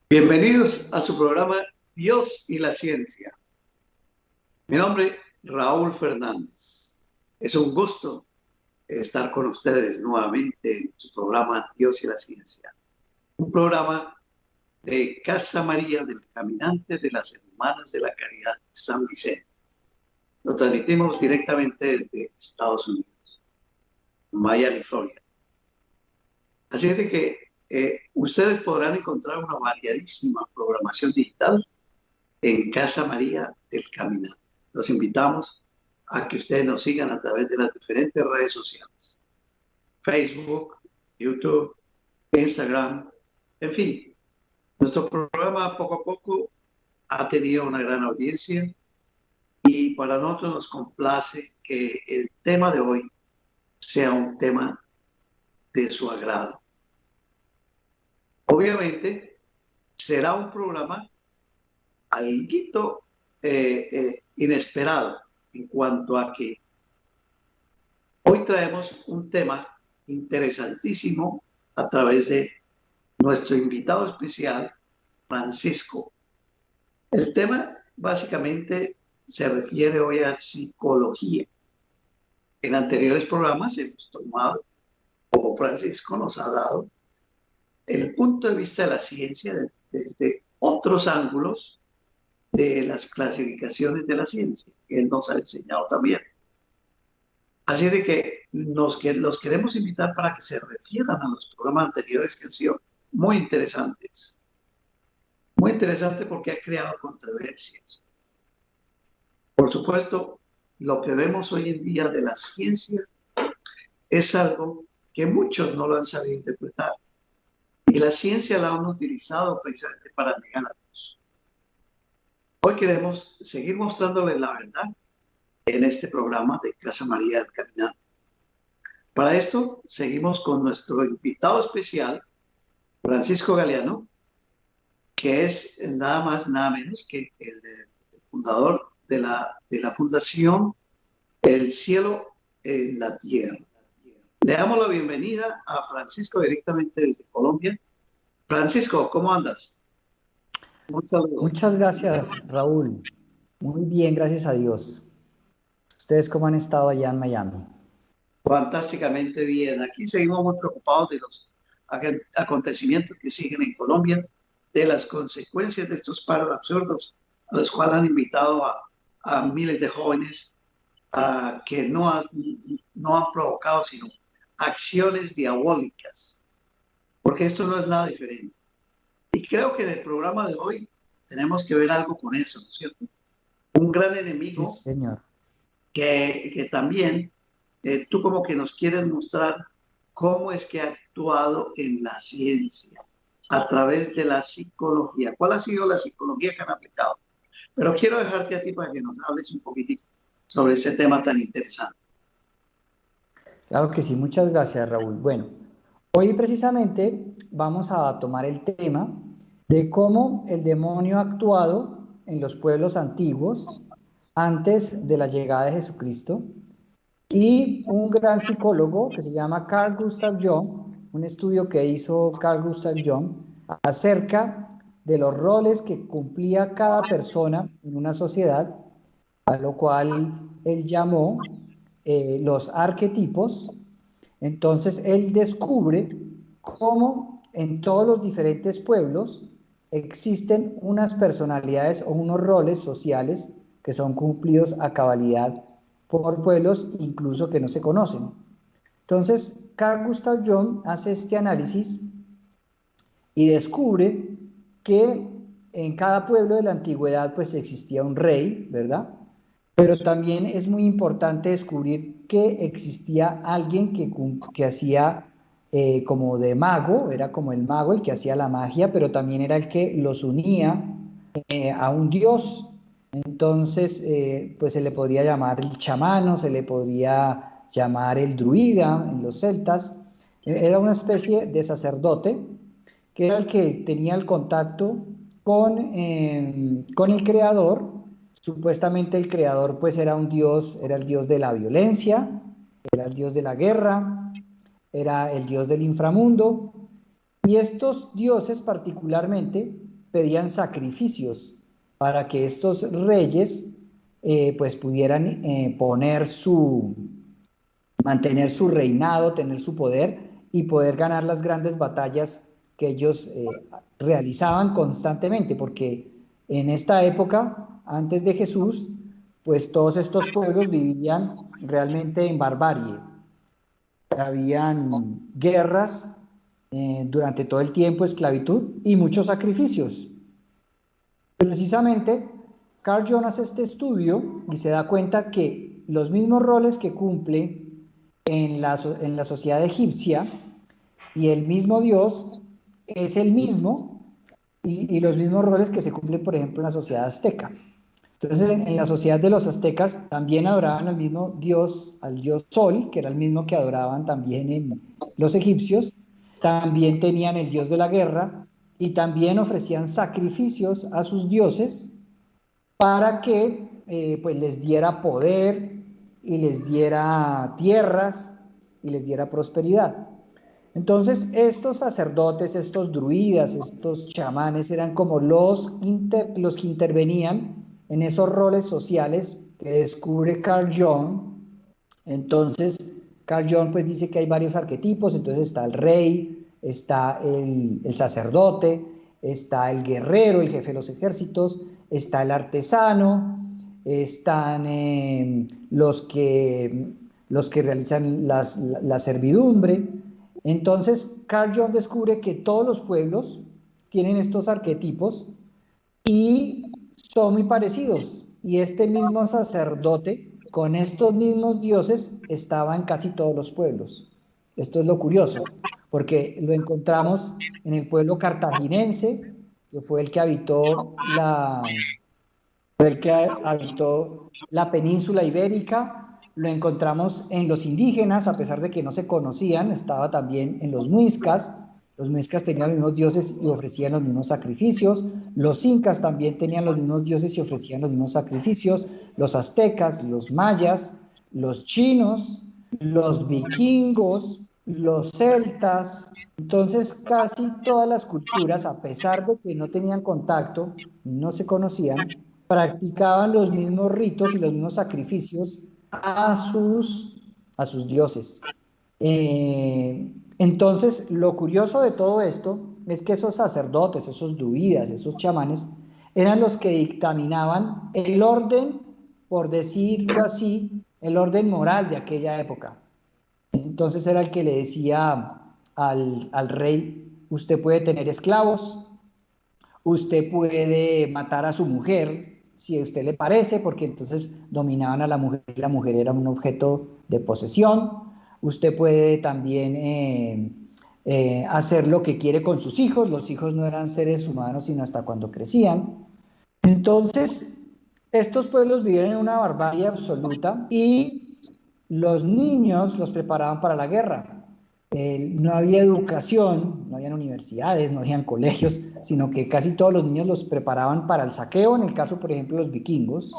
Bienvenidos a su programa Dios y la Ciencia. Mi nombre es Raúl Fernández. Es un gusto estar con ustedes nuevamente en su programa Dios y la Ciencia. Un programa de Casa María del Caminante de las Hermanas de la Caridad de San Vicente. Lo transmitimos directamente desde Estados Unidos, Miami, Florida. Así es de que ustedes podrán encontrar una variadísima programación digital en Casa María del Caminante. Los invitamos a que ustedes nos sigan a través de las diferentes redes sociales. Facebook, YouTube, Instagram, en fin. Nuestro programa poco a poco ha tenido una gran audiencia y para nosotros nos complace que el tema de hoy sea un tema de su agrado. Obviamente, será un programa algo inesperado en cuanto a que hoy traemos un tema interesantísimo a través de nuestro invitado especial, Francisco. El tema básicamente se refiere hoy a psicología. En anteriores programas hemos tomado, como Francisco nos ha dado, el punto de vista de la ciencia desde otros ángulos de las clasificaciones de la ciencia, que él nos ha enseñado también. Así de que los queremos invitar para que se refieran a los programas anteriores que han sido muy interesantes. Muy interesante porque ha creado controversias. Por supuesto, lo que vemos hoy en día de la ciencia es algo que muchos no lo han sabido interpretar. Y la ciencia la han utilizado precisamente para negar a Dios. Hoy queremos seguir mostrándoles la verdad en este programa de Casa María del Caminante. Para esto, seguimos con nuestro invitado especial, Francisco Galeano, que es nada más, nada menos que el fundador de la Fundación El Cielo en la Tierra. Le damos la bienvenida a Francisco directamente desde Colombia. Francisco, ¿cómo andas? Muchas gracias, Raúl. Muy bien, gracias a Dios. ¿Ustedes cómo han estado allá en Miami? Fantásticamente bien. Aquí seguimos muy preocupados de los acontecimientos que siguen en Colombia, de las consecuencias de estos paros absurdos a los cuales han invitado a miles de jóvenes que no han provocado sino acciones diabólicas, porque esto no es nada diferente. Y creo que en el programa de hoy tenemos que ver algo con eso, ¿no es cierto? Un gran enemigo, sí, señor, que también tú como que nos quieres mostrar cómo es que ha actuado en la ciencia a través de la psicología. ¿Cuál ha sido la psicología que han aplicado? Pero quiero dejarte a ti para que nos hables un poquitito sobre ese tema tan interesante. Claro que sí, muchas gracias, Raúl. Bueno, hoy precisamente vamos a tomar el tema de cómo el demonio ha actuado en los pueblos antiguos antes de la llegada de Jesucristo. Y un gran psicólogo que se llama Carl Gustav Jung, un estudio que hizo Carl Gustav Jung acerca de los roles que cumplía cada persona en una sociedad, a lo cual él llamó los arquetipos. Entonces él descubre cómo en todos los diferentes pueblos existen unas personalidades o unos roles sociales que son cumplidos a cabalidad por pueblos incluso que no se conocen. Entonces, Carl Gustav Jung hace este análisis y descubre que en cada pueblo de la antigüedad pues existía un rey, ¿verdad? Pero también es muy importante descubrir que existía alguien que hacía como de mago, era como el mago el que hacía la magia, pero también era el que los unía a un dios. Entonces, pues se le podría llamar el chamano, se le podría llamar el druida en los celtas. Era una especie de sacerdote que era el que tenía el contacto con el creador. Supuestamente el creador pues era un dios, era el dios de la violencia, era el dios de la guerra, era el dios del inframundo, y estos dioses particularmente pedían sacrificios para que estos reyes pues pudieran mantener su reinado, tener su poder y poder ganar las grandes batallas que ellos realizaban constantemente, porque en esta época, antes de Jesús, pues todos estos pueblos vivían realmente en barbarie. Habían guerras durante todo el tiempo, esclavitud y muchos sacrificios. Precisamente, Carl Jung hace este estudio y se da cuenta que los mismos roles que cumple en la sociedad egipcia y el mismo Dios es el mismo y los mismos roles que se cumplen, por ejemplo, en la sociedad azteca. Entonces, en la sociedad de los aztecas también adoraban al mismo Dios, al Dios Sol, que era el mismo que adoraban también en los egipcios. También tenían el Dios de la guerra y también ofrecían sacrificios a sus dioses para que pues les diera poder y les diera tierras y les diera prosperidad. Entonces, estos sacerdotes, estos druidas, estos chamanes eran como los que intervenían en esos roles sociales que descubre Carl Jung. Entonces, Carl Jung pues dice que hay varios arquetipos, entonces está el rey, está el sacerdote, está el guerrero, el jefe de los ejércitos, está el artesano, están los que realizan la servidumbre. Entonces, Carl Jung descubre que todos los pueblos tienen estos arquetipos y son muy parecidos. Y este mismo sacerdote, con estos mismos dioses, estaba en casi todos los pueblos. Esto es lo curioso, porque lo encontramos en el pueblo cartaginense, que fue el que habitó la península ibérica. Lo encontramos en los indígenas, a pesar de que no se conocían, estaba también en los muiscas. Los muiscas tenían los mismos dioses y ofrecían los mismos sacrificios. Los incas también tenían los mismos dioses y ofrecían los mismos sacrificios. Los aztecas, los mayas, los chinos, los vikingos, los celtas. Entonces, casi todas las culturas, a pesar de que no tenían contacto, no se conocían, practicaban los mismos ritos y los mismos sacrificios a sus dioses. Entonces, lo curioso de todo esto es que esos sacerdotes, esos druidas, esos chamanes, eran los que dictaminaban el orden, por decirlo así, el orden moral de aquella época. Entonces era el que le decía al rey: usted puede tener esclavos, usted puede matar a su mujer, si a usted le parece, porque entonces dominaban a la mujer y la mujer era un objeto de posesión. Usted puede también hacer lo que quiere con sus hijos. Los hijos no eran seres humanos sino hasta cuando crecían. Entonces, estos pueblos vivían en una barbarie absoluta y los niños los preparaban para la guerra. No había educación, no habían universidades, no habían colegios, sino que casi todos los niños los preparaban para el saqueo, en el caso, por ejemplo, de los vikingos.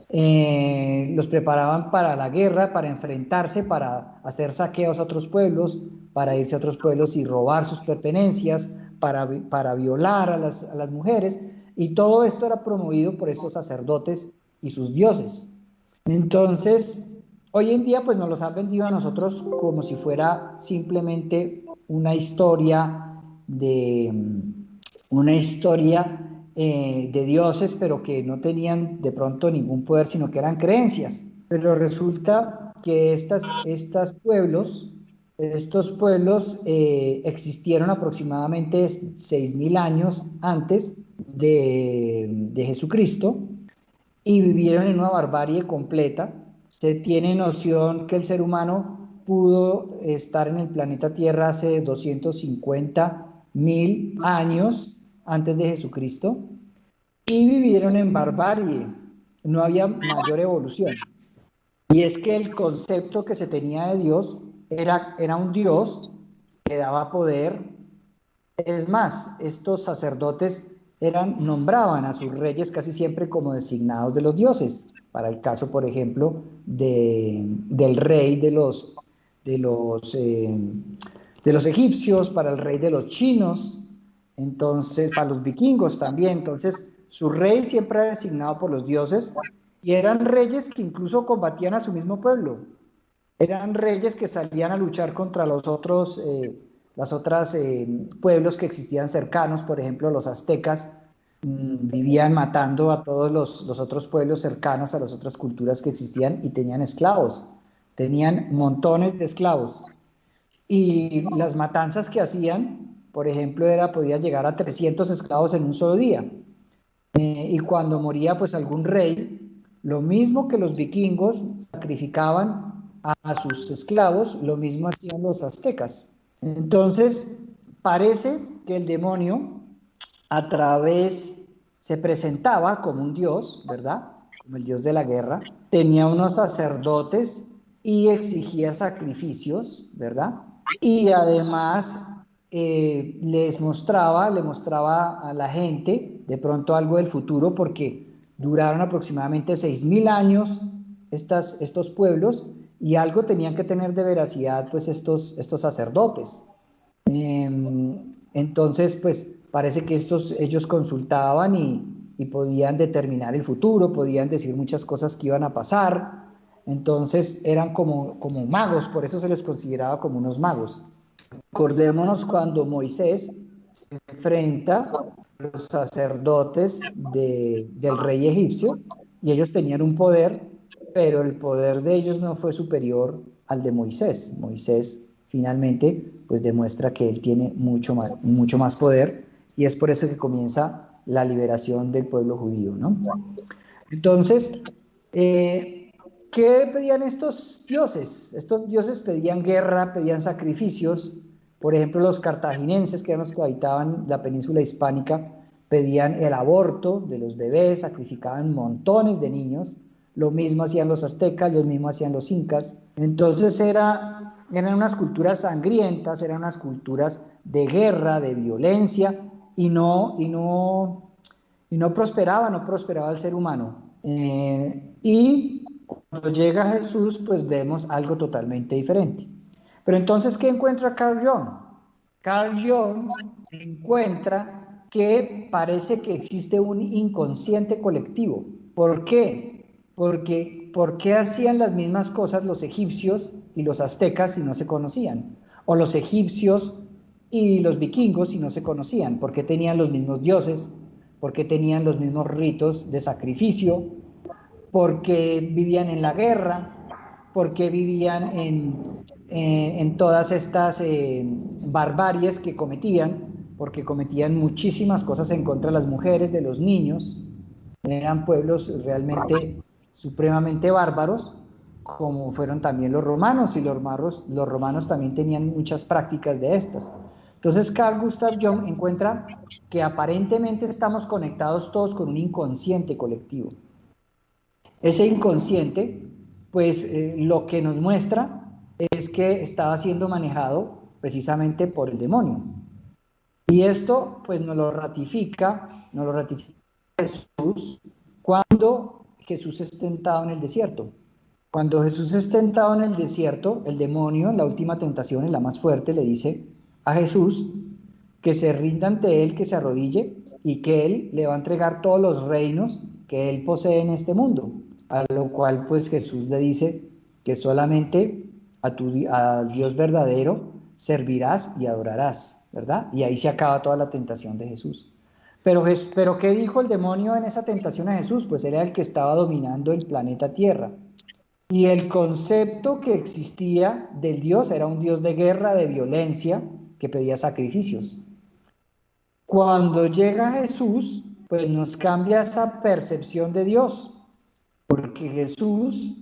Los preparaban para la guerra, para enfrentarse, para hacer saqueos a otros pueblos, para irse a otros pueblos y robar sus pertenencias, para violar a las mujeres, y todo esto era promovido por estos sacerdotes y sus dioses. Entonces, hoy en día pues nos los han vendido a nosotros como si fuera simplemente una historia de dioses, pero que no tenían de pronto ningún poder, sino que eran creencias. Pero resulta que estos pueblos existieron aproximadamente 6.000 años antes de Jesucristo y vivieron en una barbarie completa. Se tiene noción que el ser humano pudo estar en el planeta Tierra hace 250.000 años antes de Jesucristo y vivieron en barbarie. No había mayor evolución. Y es que el concepto que se tenía de Dios era un Dios que daba poder. Es más, estos sacerdotes nombraban a sus reyes casi siempre como designados de los dioses. Para el caso, por ejemplo, del rey de los de los, eh, de los egipcios, para el rey de los chinos, entonces para los vikingos también. Entonces su rey siempre era designado por los dioses y eran reyes que incluso combatían a su mismo pueblo. Eran reyes que salían a luchar contra los otros, pueblos que existían cercanos, por ejemplo los aztecas. Vivían matando a todos los otros pueblos cercanos a las otras culturas que existían y tenían esclavos, tenían montones de esclavos. Y las matanzas que hacían, por ejemplo, podía llegar a 300 esclavos en un solo día. Y cuando moría pues algún rey, lo mismo que los vikingos sacrificaban a sus esclavos, lo mismo hacían los aztecas. Entonces, parece que el demonio se presentaba como un dios, ¿verdad? Como el dios de la guerra, tenía unos sacerdotes y exigía sacrificios, ¿verdad? Y además le mostraba a la gente de pronto algo del futuro, porque duraron aproximadamente 6.000 años estos pueblos, y algo tenían que tener de veracidad pues estos sacerdotes. Entonces pues parece que ellos consultaban y podían determinar el futuro, podían decir muchas cosas que iban a pasar. Entonces eran como magos, por eso se les consideraba como unos magos. Acordémonos cuando Moisés se enfrenta a los sacerdotes del rey egipcio, y ellos tenían un poder, pero el poder de ellos no fue superior al de Moisés. Moisés finalmente pues demuestra que él tiene mucho más poder, y es por eso que comienza la liberación del pueblo judío, ¿no? Entonces, ¿qué pedían estos dioses? Estos dioses pedían guerra, pedían sacrificios. Por ejemplo, los cartaginenses, que eran los que habitaban la península hispánica, pedían el aborto de los bebés, sacrificaban montones de niños. Lo mismo hacían los aztecas, lo mismo hacían los incas. Entonces eran unas culturas sangrientas, eran unas culturas de guerra, de violencia, y no prosperaba el ser humano. Y cuando llega Jesús, pues vemos algo totalmente diferente. Pero entonces, ¿qué encuentra Carl Jung? Carl Jung encuentra que parece que existe un inconsciente colectivo. ¿Por qué? Porque ¿por qué hacían las mismas cosas los egipcios y los aztecas si no se conocían? O los egipcios y los vikingos si no se conocían. ¿Por qué tenían los mismos dioses? ¿Por qué tenían los mismos ritos de sacrificio? ¿Por qué vivían en la guerra? ¿Por qué vivían en todas estas barbaries que cometían? Porque cometían muchísimas cosas en contra de las mujeres, de los niños. Eran pueblos realmente supremamente bárbaros, como fueron también los romanos, y los romanos también tenían muchas prácticas de estas. Entonces Carl Gustav Jung encuentra que aparentemente estamos conectados todos con un inconsciente colectivo. Ese inconsciente, pues lo que nos muestra es que estaba siendo manejado precisamente por el demonio. Y esto pues nos lo ratifica Jesús cuando Jesús es tentado en el desierto. Cuando Jesús es tentado en el desierto, el demonio, en la última tentación, en la más fuerte, le dice a Jesús que se rinda ante él, que se arrodille, y que él le va a entregar todos los reinos que él posee en este mundo. A lo cual pues Jesús le dice que solamente al Dios verdadero servirás y adorarás, ¿verdad? Y ahí se acaba toda la tentación de Jesús. Pero ¿qué dijo el demonio en esa tentación a Jesús? Pues él era el que estaba dominando el planeta Tierra. Y el concepto que existía del Dios era un Dios de guerra, de violencia, que pedía sacrificios. Cuando llega Jesús, pues nos cambia esa percepción de Dios, porque Jesús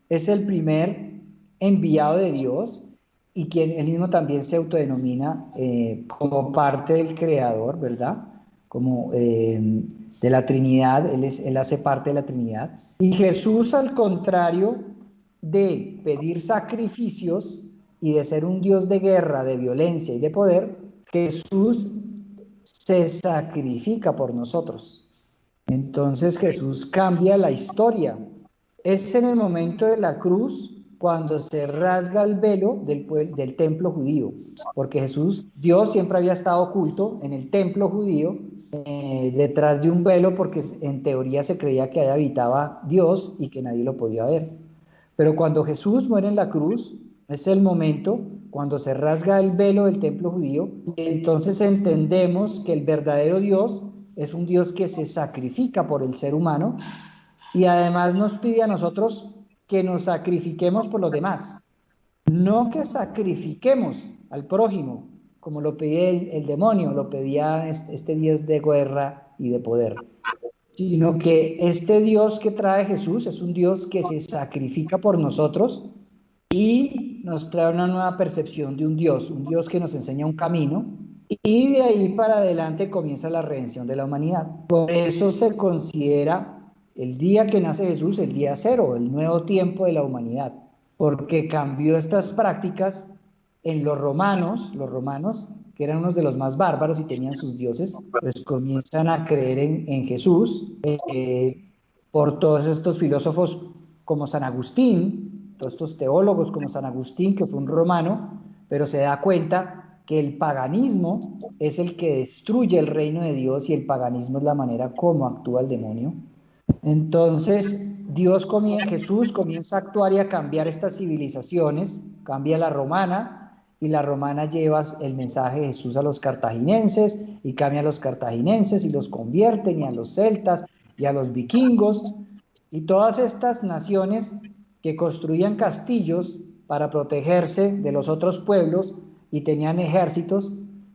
es el primer enviado de Dios, y quien él mismo también se autodenomina como parte del Creador, ¿verdad? Como de la Trinidad, él hace parte de la Trinidad. Y Jesús, al contrario de pedir sacrificios y de ser un Dios de guerra, de violencia y de poder, Jesús se sacrifica por nosotros. Entonces Jesús cambia la historia. Es en el momento de la cruz cuando se rasga el velo del templo judío, porque Dios siempre había estado oculto en el templo judío, detrás de un velo, porque en teoría se creía que ahí habitaba Dios y que nadie lo podía ver. Pero cuando Jesús muere en la cruz, es el momento cuando se rasga el velo del templo judío, y entonces entendemos que el verdadero Dios es un Dios que se sacrifica por el ser humano, y además nos pide a nosotros que nos sacrifiquemos por los demás, no que sacrifiquemos al prójimo, como lo pedía el demonio, lo pedía este Dios de guerra y de poder, sino que este Dios que trae Jesús es un Dios que se sacrifica por nosotros y nos trae una nueva percepción de un Dios que nos enseña un camino, y de ahí para adelante comienza la redención de la humanidad. Por eso se considera el día que nace Jesús el día cero, el nuevo tiempo de la humanidad, porque cambió estas prácticas en los romanos, que eran unos de los más bárbaros y tenían sus dioses, pues comienzan a creer en Jesús, por todos estos filósofos como San Agustín, todos estos teólogos como San Agustín, que fue un romano, pero se da cuenta que el paganismo es el que destruye el reino de Dios, y el paganismo es la manera como actúa el demonio. Entonces Jesús comienza a actuar y a cambiar estas civilizaciones, cambia la romana, y la romana lleva el mensaje de Jesús a los cartagineses, y cambia a los cartagineses y los convierten, y a los celtas y a los vikingos, y todas estas naciones que construían castillos para protegerse de los otros pueblos y tenían ejércitos,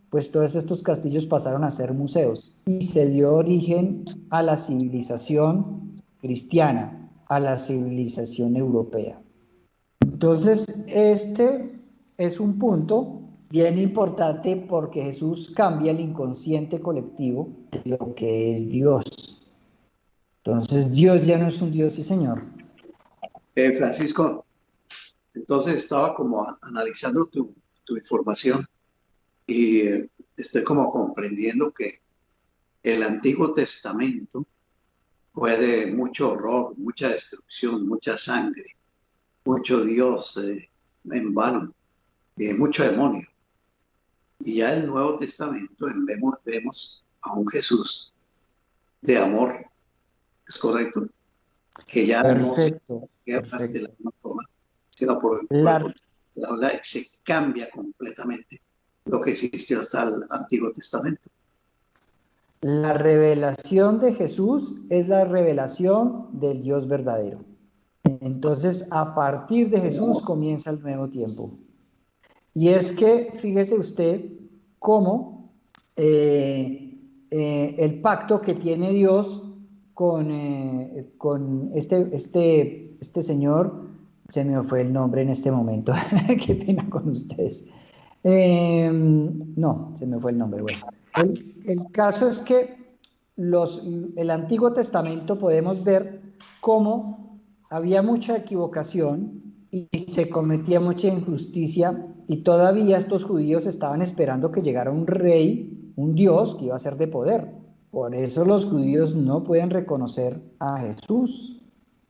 pues todos estos castillos pasaron a ser museos, y se dio origen a la civilización cristiana, a la civilización europea. Entonces, este es un punto bien importante, porque Jesús cambia el inconsciente colectivo de lo que es Dios. Entonces, Dios ya no es un Dios y Señor. Francisco, entonces estaba como analizando tu información, y estoy como comprendiendo que el Antiguo Testamento fue de mucho horror, mucha destrucción, mucha sangre, mucho Dios en vano, mucho demonio. Y ya el Nuevo Testamento vemos a un Jesús de amor, ¿es correcto? Que ya no se guerras de la misma forma, sino se cambia completamente lo que existió hasta el Antiguo Testamento. La revelación de Jesús es la revelación del Dios verdadero. Entonces, a partir de Jesús comienza el nuevo tiempo. Y es que, fíjese usted cómo el pacto que tiene Dios con este señor, se me fue el nombre en este momento, qué pena con ustedes. No, se me fue el nombre. Bueno, el caso es que el Antiguo Testamento podemos ver cómo había mucha equivocación y se cometía mucha injusticia, y todavía estos judíos estaban esperando que llegara un rey, un Dios que iba a ser de poder. Por eso los judíos no pueden reconocer a Jesús,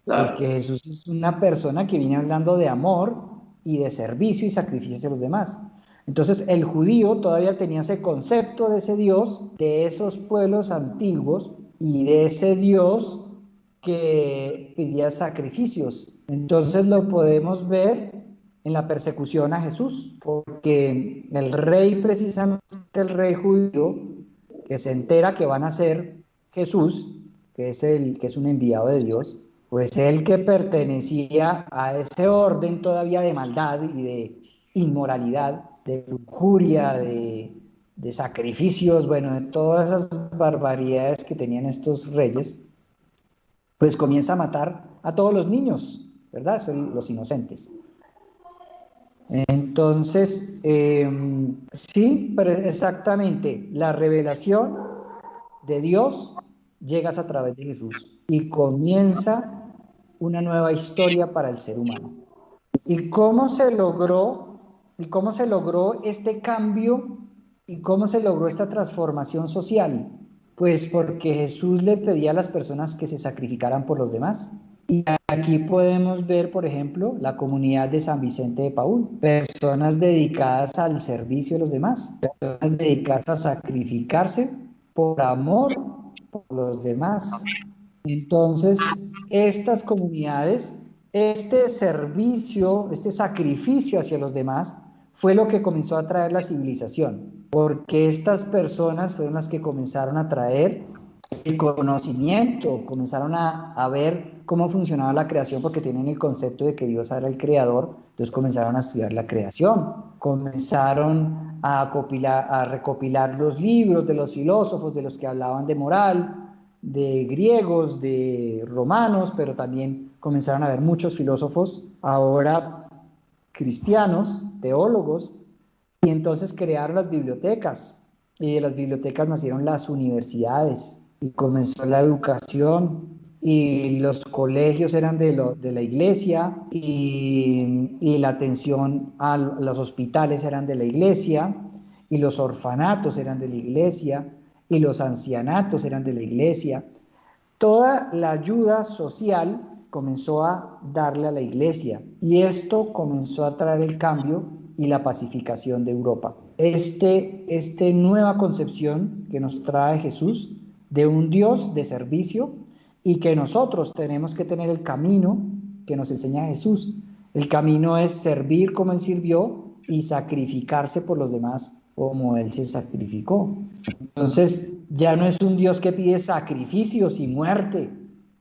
porque Jesús es una persona que viene hablando de amor y de servicio y sacrificio hacia los demás. Entonces el judío todavía tenía ese concepto de ese Dios, de esos pueblos antiguos, y de ese Dios que pedía sacrificios. Entonces lo podemos ver en la persecución a Jesús, porque el rey, precisamente el rey judío, que se entera que van a ser Jesús, que es un enviado de Dios, pues él, que pertenecía a ese orden todavía de maldad y de inmoralidad, de lujuria, de sacrificios, bueno, de todas esas barbaridades que tenían estos reyes, pues comienza a matar a todos los niños, ¿verdad? Son los inocentes. Entonces, sí, pero exactamente, la revelación de Dios llega a través de Jesús, y comienza una nueva historia para el ser humano. ¿Y cómo se logró este cambio? ¿Y cómo se logró esta transformación social? Pues porque Jesús le pedía a las personas que se sacrificaran por los demás, Y aquí podemos ver, por ejemplo, la comunidad de San Vicente de Paúl, personas dedicadas al servicio de los demás, personas dedicadas a sacrificarse por amor por los demás. Entonces, estas comunidades, este servicio, este sacrificio hacia los demás, fue lo que comenzó a traer la civilización, porque estas personas fueron las que comenzaron a traer el conocimiento, comenzaron a ver cómo funcionaba la creación, porque tienen el concepto de que Dios era el creador, entonces comenzaron a estudiar la creación, comenzaron a recopilar los libros de los filósofos, de los que hablaban de moral, de griegos, de romanos, pero también comenzaron a haber muchos filósofos, ahora cristianos, teólogos, y entonces crearon las bibliotecas, y de las bibliotecas nacieron las universidades, y comenzó la educación, y los colegios eran de la iglesia, y la atención a los hospitales eran de la iglesia, y los orfanatos eran de la iglesia, y los ancianatos eran de la iglesia. Toda la ayuda social comenzó a darle a la iglesia, y esto comenzó a traer el cambio y la pacificación de Europa. Esta nueva concepción que nos trae Jesús de un Dios de servicio, y que nosotros tenemos que tener el camino que nos enseña Jesús. El camino es servir como Él sirvió y sacrificarse por los demás como Él se sacrificó. Entonces, ya no es un Dios que pide sacrificios y muerte.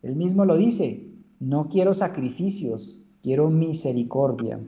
Él mismo lo dice: no quiero sacrificios, quiero misericordia.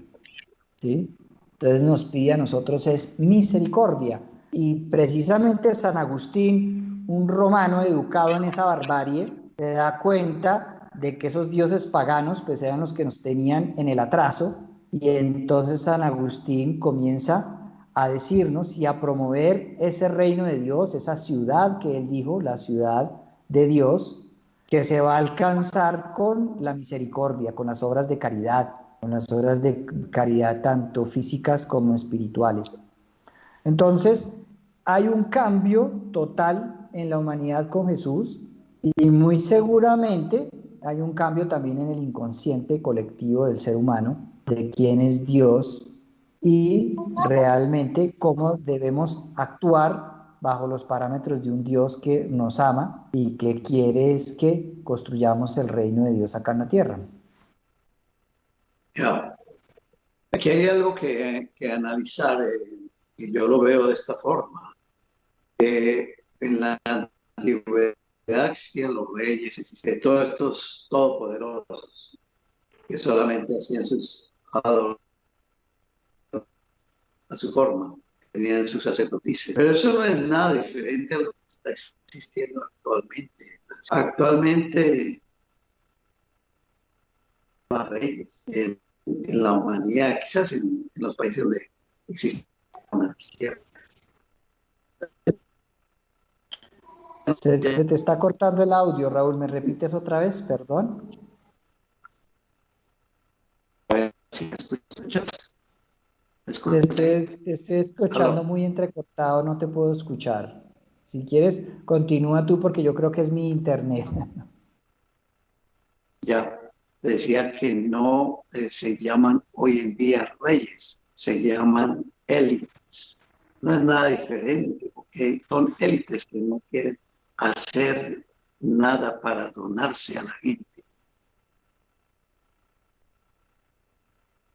¿Sí? Entonces nos pide a nosotros es misericordia. Y precisamente San Agustín, un romano educado en esa barbarie, se da cuenta de que esos dioses paganos pues eran los que nos tenían en el atraso, y entonces San Agustín comienza a decirnos y a promover ese reino de Dios, esa ciudad que él dijo, la ciudad de Dios, que se va a alcanzar con la misericordia, con las obras de caridad, con las obras de caridad tanto físicas como espirituales. Entonces, hay un cambio total en la humanidad con Jesús, y muy seguramente hay un cambio también en el inconsciente colectivo del ser humano, de quién es Dios y realmente cómo debemos actuar bajo los parámetros de un Dios que nos ama y que quiere es que construyamos el reino de Dios acá en la tierra. Ya. Aquí hay algo que analizar, y yo lo veo de esta forma. En la antigüedad existían los reyes, existían todos estos todopoderosos que solamente hacían sus adoraciones a su forma, tenían sus sacerdotisas. Pero eso no es nada diferente a lo que está existiendo actualmente. Actualmente, los reyes en la humanidad, quizás en los países donde existe monarquía. Se te está cortando el audio, Raúl. ¿Me repites otra vez? Perdón. ¿Sí me escuchas? Te estoy escuchando muy entrecortado, no te puedo escuchar. Si quieres, continúa tú, porque yo creo que es mi internet. Ya, decía que no se llaman hoy en día reyes, se llaman élites. No es nada diferente, porque son élites que no quieren hacer nada para donarse a la gente.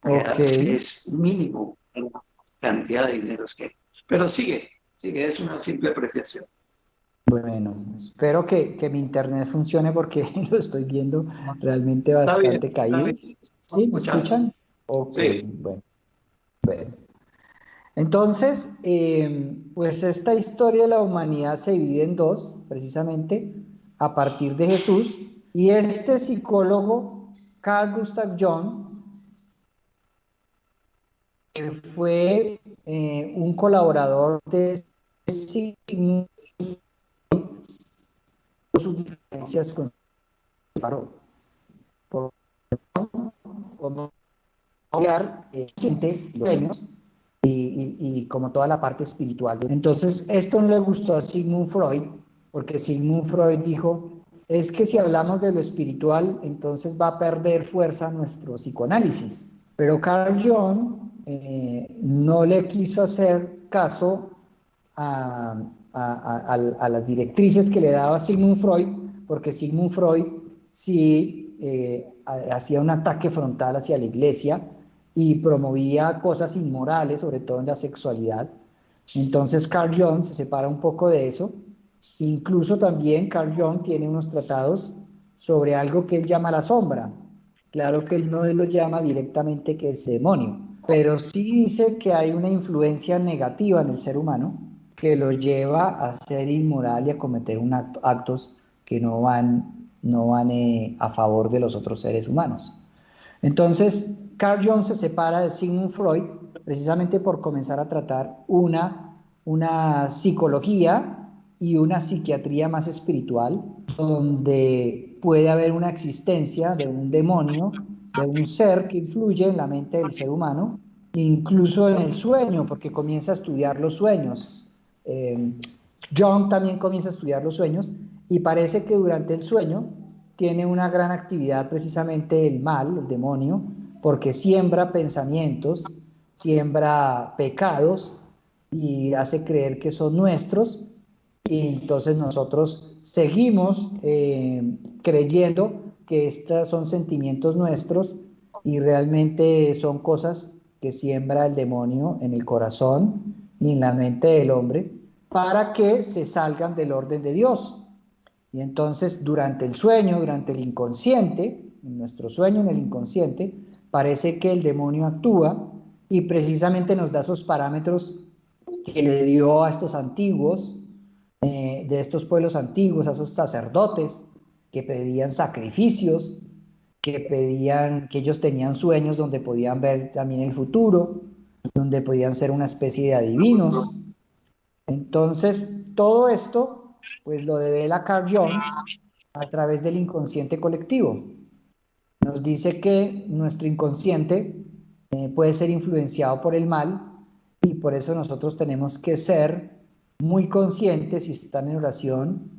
Okay. Es mínimo la cantidad de dineros que hay. Pero sigue, es una simple apreciación. Bueno, espero que mi internet funcione, porque lo estoy viendo realmente bastante caído. ¿Sí? ¿Me escuchan? Ok, sí. Bueno. Entonces, pues esta historia de la humanidad se divide en dos, precisamente a partir de Jesús, y este psicólogo, Carl Gustav Jung, que fue un colaborador de Sigmund Freud, sus diferencias con por cómo gente, los sueños y como toda la parte espiritual. Entonces, esto no le gustó a Sigmund Freud, porque Sigmund Freud dijo es que si hablamos de lo espiritual, entonces va a perder fuerza nuestro psicoanálisis. Pero Carl Jung no le quiso hacer caso a las directrices que le daba Sigmund Freud, porque Sigmund Freud sí hacía un ataque frontal hacia la iglesia y promovía cosas inmorales, sobre todo en la sexualidad. Entonces Carl Jung se separa un poco de eso. Incluso también Carl Jung tiene unos tratados sobre algo que él llama la sombra. Claro que él no lo llama directamente que es demonio, pero sí dice que hay una influencia negativa en el ser humano que lo lleva a ser inmoral y a cometer actos que no van a favor de los otros seres humanos. Entonces, Carl Jung se separa de Sigmund Freud precisamente por comenzar a tratar una psicología y una psiquiatría más espiritual, donde puede haber una existencia de un demonio, de un ser que influye en la mente del ser humano, incluso en el sueño, porque comienza a estudiar los sueños. Jung también comienza a estudiar los sueños y parece que durante el sueño tiene una gran actividad precisamente el mal, el demonio, porque siembra pensamientos, siembra pecados y hace creer que son nuestros, y entonces nosotros seguimos creyendo que estos son sentimientos nuestros y realmente son cosas que siembra el demonio en el corazón y en la mente del hombre para que se salgan del orden de Dios. Y entonces durante el sueño, durante el inconsciente, en nuestro sueño, en el inconsciente, parece que el demonio actúa y precisamente nos da esos parámetros que le dio a estos antiguos, de estos pueblos antiguos, a esos sacerdotes que pedían sacrificios, que ellos tenían sueños donde podían ver también el futuro, donde podían ser una especie de adivinos. Entonces, todo esto, pues lo devela Carl Jung a través del inconsciente colectivo. Nos dice que nuestro inconsciente puede ser influenciado por el mal y por eso nosotros tenemos que ser muy conscientes, si están en oración,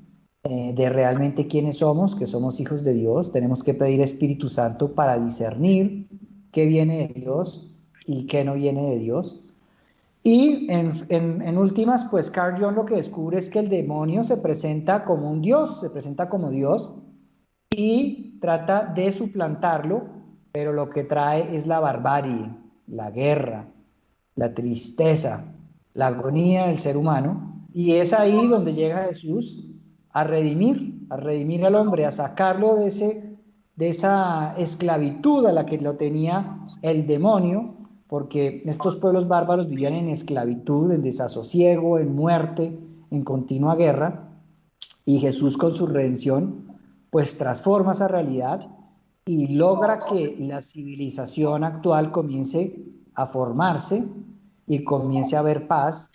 de realmente quiénes somos, que somos hijos de Dios. Tenemos que pedir Espíritu Santo para discernir qué viene de Dios y qué no viene de Dios. Y en últimas, pues Carl Jung lo que descubre es que el demonio se presenta como un Dios, se presenta como Dios y trata de suplantarlo, pero lo que trae es la barbarie, la guerra, la tristeza, la agonía del ser humano. Y es ahí donde llega Jesús a redimir al hombre, a sacarlo de esa esclavitud a la que lo tenía el demonio, porque estos pueblos bárbaros vivían en esclavitud, en desasosiego, en muerte, en continua guerra, y Jesús con su redención pues transforma esa realidad y logra que la civilización actual comience a formarse y comience a haber paz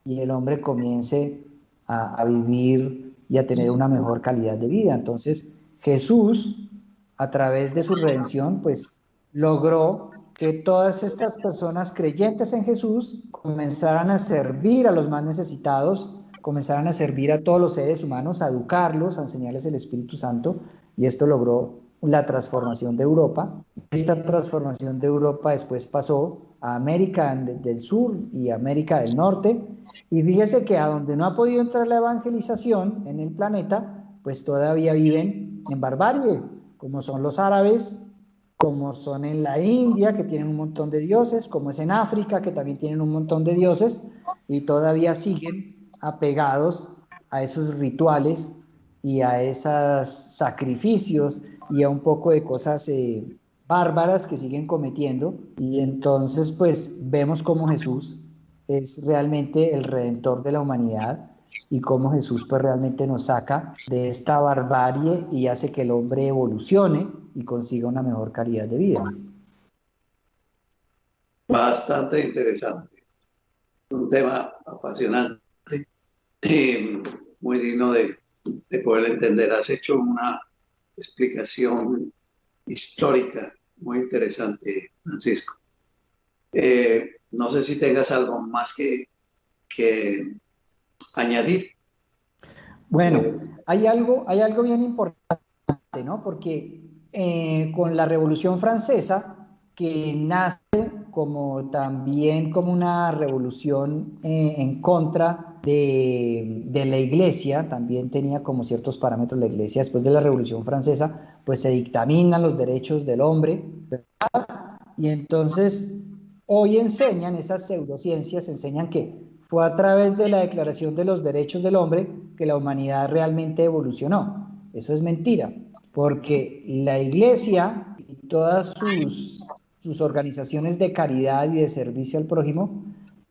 y el hombre comience a vivir y a tener una mejor calidad de vida. Entonces Jesús, a través de su redención, pues logró que todas estas personas creyentes en Jesús comenzaran a servir a los más necesitados, comenzaran a servir a todos los seres humanos, a educarlos, a enseñarles el Espíritu Santo, y esto logró la transformación de Europa. Esta transformación de Europa después pasó a América del Sur y América del Norte, y fíjese que a donde no ha podido entrar la evangelización en el planeta, pues todavía viven en barbarie, como son los árabes, como son en la India, que tienen un montón de dioses, como es en África, que también tienen un montón de dioses, y todavía siguen apegados a esos rituales y a esos sacrificios y a un poco de cosas bárbaras que siguen cometiendo. Y entonces pues vemos cómo Jesús es realmente el redentor de la humanidad y cómo Jesús pues realmente nos saca de esta barbarie y hace que el hombre evolucione y consiga una mejor calidad de vida. Bastante interesante, un tema apasionante, muy digno de poder entender. Has hecho una explicación histórica muy interesante, Francisco. No sé si tengas algo más que añadir. Bueno, hay algo bien importante, ¿no? Porque con la Revolución Francesa, que nace como también como una revolución en contra de la Iglesia, también tenía como ciertos parámetros la Iglesia. Después de la Revolución Francesa, pues se dictaminan los derechos del hombre, y entonces hoy enseñan, esas pseudociencias enseñan que fue a través de la Declaración de los Derechos del Hombre que la humanidad realmente evolucionó. Eso es mentira, porque la Iglesia y todas sus organizaciones de caridad y de servicio al prójimo,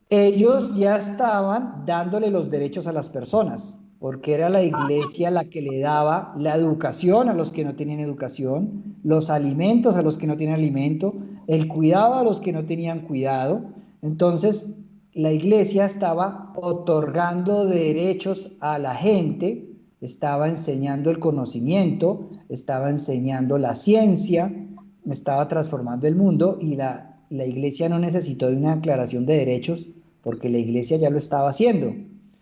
ellos ya estaban dándole los derechos a las personas, porque era la Iglesia la que le daba la educación a los que no tenían educación, los alimentos a los que no tenían alimento, el cuidado a los que no tenían cuidado. Entonces, la Iglesia estaba otorgando derechos a la gente, estaba enseñando el conocimiento, estaba enseñando la ciencia, estaba transformando el mundo, y la Iglesia no necesitó de una aclaración de derechos porque la Iglesia ya lo estaba haciendo.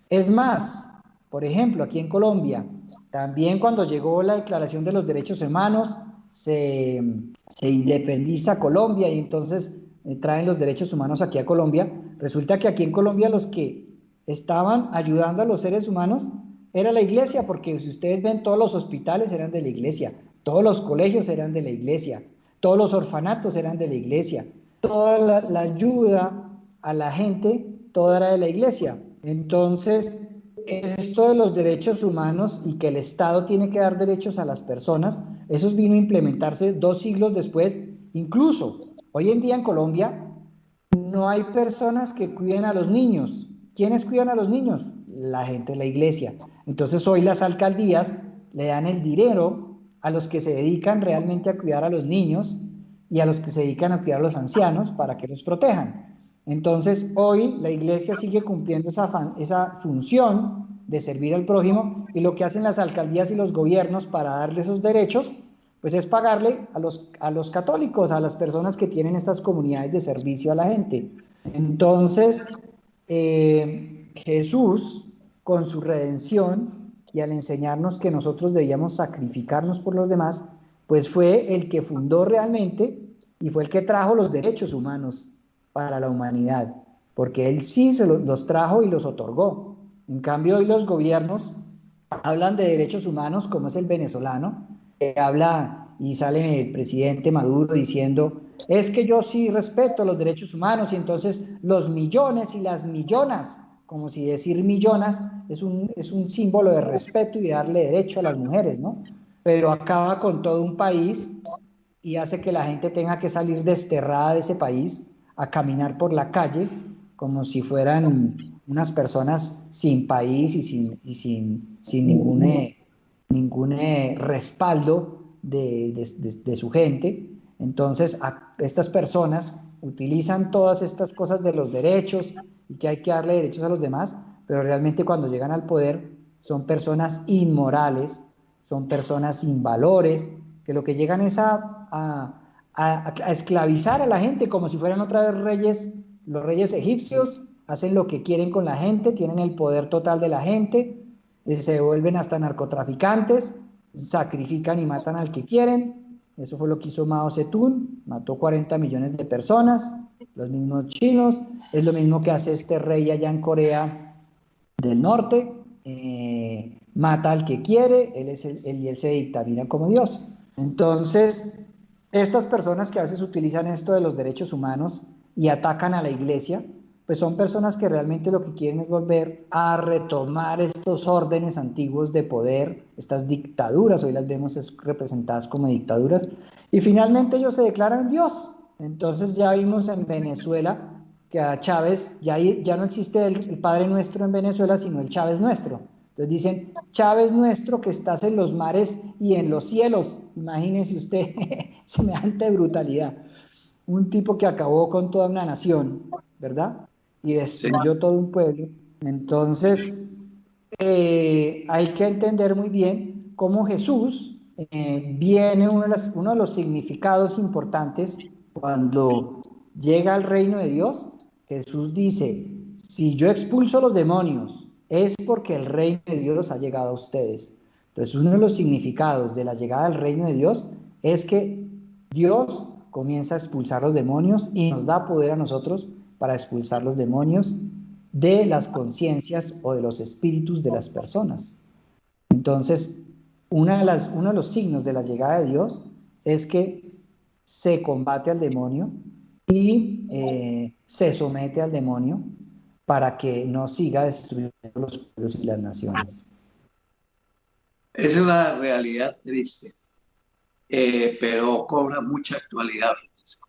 Es más, por ejemplo, aquí en Colombia, también cuando llegó la Declaración de los Derechos Humanos, se, se independiza Colombia, y entonces traen los derechos humanos aquí a Colombia. Resulta que aquí en Colombia los que estaban ayudando a los seres humanos era la Iglesia, porque si ustedes ven, todos los hospitales eran de la Iglesia, todos los colegios eran de la Iglesia, todos los orfanatos eran de la Iglesia, toda la ayuda a la gente, toda era de la Iglesia. Entonces, esto de los derechos humanos y que el Estado tiene que dar derechos a las personas, eso vino a implementarse 2 siglos después. Incluso hoy en día en Colombia no hay personas que cuiden a los niños. ¿Quiénes cuidan a los niños? La gente de la Iglesia. Entonces hoy las alcaldías le dan el dinero a los que se dedican realmente a cuidar a los niños y a los que se dedican a cuidar a los ancianos para que los protejan. Entonces hoy la Iglesia sigue cumpliendo esa función de servir al prójimo, y lo que hacen las alcaldías y los gobiernos para darle esos derechos, pues es pagarle a los católicos, a las personas que tienen estas comunidades de servicio a la gente. Entonces, Jesús, con su redención y al enseñarnos que nosotros debíamos sacrificarnos por los demás, pues fue el que fundó realmente y fue el que trajo los derechos humanos para la humanidad, porque él sí los trajo y los otorgó. En cambio, hoy los gobiernos hablan de derechos humanos, como es el venezolano, habla y sale el presidente Maduro diciendo: es que yo sí respeto los derechos humanos, y entonces los millones y las millonas, como si decir millonas es un símbolo de respeto y de darle derecho a las mujeres, ¿no? Pero acaba con todo un país y hace que la gente tenga que salir desterrada de ese país a caminar por la calle como si fueran unas personas sin país y sin ningún respaldo de su gente. Entonces, estas personas utilizan todas estas cosas de los derechos y que hay que darle derechos a los demás, pero realmente cuando llegan al poder son personas inmorales, son personas sin valores, que lo que llegan es a esclavizar a la gente como si fueran otra vez reyes. Los reyes egipcios hacen lo que quieren con la gente, tienen el poder total de la gente, se vuelven hasta narcotraficantes, sacrifican y matan al que quieren. Eso fue lo que hizo Mao Zedong, mató 40 millones de personas, los mismos chinos. Es lo mismo que hace este rey allá en Corea del Norte, mata al que quiere, él se dictamina como Dios. Entonces, estas personas que a veces utilizan esto de los derechos humanos y atacan a la Iglesia, pues son personas que realmente lo que quieren es volver a retomar estos órdenes antiguos de poder, estas dictaduras. Hoy las vemos representadas como dictaduras, y finalmente ellos se declaran Dios. Entonces ya vimos en Venezuela que a Chávez ya no existe el Padre Nuestro en Venezuela, sino el Chávez Nuestro. Entonces dicen: Chávez nuestro que estás en los mares y en los cielos. Imagínese usted semejante brutalidad. Un tipo que acabó con toda una nación, ¿verdad? Y destruyó todo un pueblo. Entonces, hay que entender muy bien cómo Jesús viene, uno de los significados importantes cuando llega al reino de Dios. Jesús dice: si yo expulso los demonios es porque el reino de Dios ha llegado a ustedes. Entonces, uno de los significados de la llegada del reino de Dios es que Dios comienza a expulsar los demonios y nos da poder a nosotros para expulsar los demonios de las conciencias o de los espíritus de las personas. Entonces, uno de los signos de la llegada de Dios es que se combate al demonio y se somete al demonio para que no siga destruyendo los pueblos y las naciones. Es una realidad triste, pero cobra mucha actualidad, Francisco,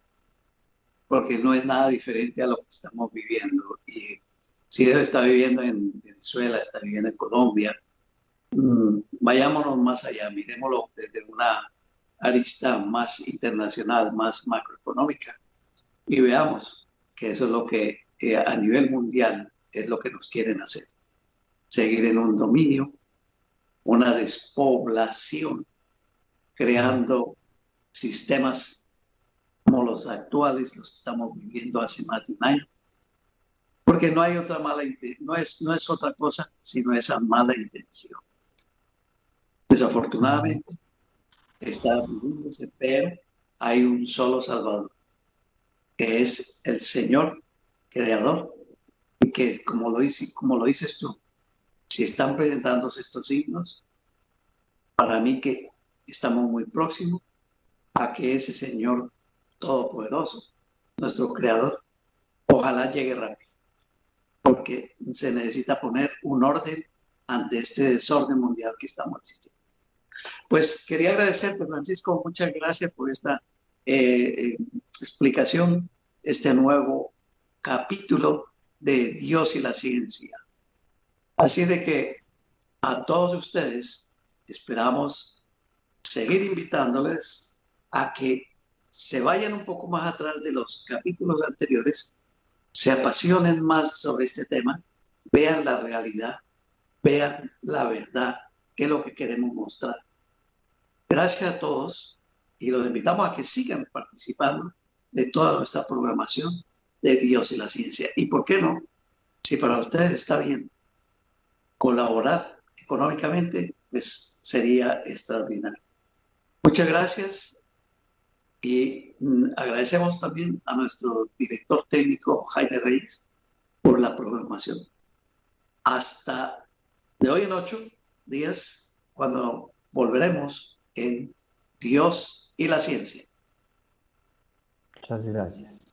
porque no es nada diferente a lo que estamos viviendo. Y si Dios está viviendo en Venezuela, está viviendo en Colombia, vayámonos más allá, miremoslo desde una arista más internacional, más macroeconómica, y veamos que eso es lo que a nivel mundial es lo que nos quieren hacer. Seguir en un dominio, una despoblación, creando sistemas como los actuales, los que estamos viviendo hace más de un año, porque no hay otra no es otra cosa sino esa mala intención. Desafortunadamente está viviéndose, pero hay un solo Salvador, que es el Señor Creador, y que como lo dices tú, si están presentándose estos signos, para mí que estamos muy próximos a que ese Señor Todopoderoso, nuestro Creador, ojalá llegue rápido, porque se necesita poner un orden ante este desorden mundial que estamos existiendo. Pues quería agradecerte, Francisco, muchas gracias por esta explicación, este nuevo capítulo de Dios y la ciencia. Así de que a todos ustedes esperamos seguir invitándoles a que se vayan un poco más atrás de los capítulos anteriores, se apasionen más sobre este tema, vean la realidad, vean la verdad, que es lo que queremos mostrar. Gracias a todos y los invitamos a que sigan participando de toda nuestra programación de Dios y la ciencia. ¿Y por qué no? Si para ustedes está bien colaborar económicamente, pues sería extraordinario. Muchas gracias y agradecemos también a nuestro director técnico Jaime Reyes por la programación. Hasta de hoy en 8 días, cuando volveremos en Dios y la ciencia. Muchas gracias.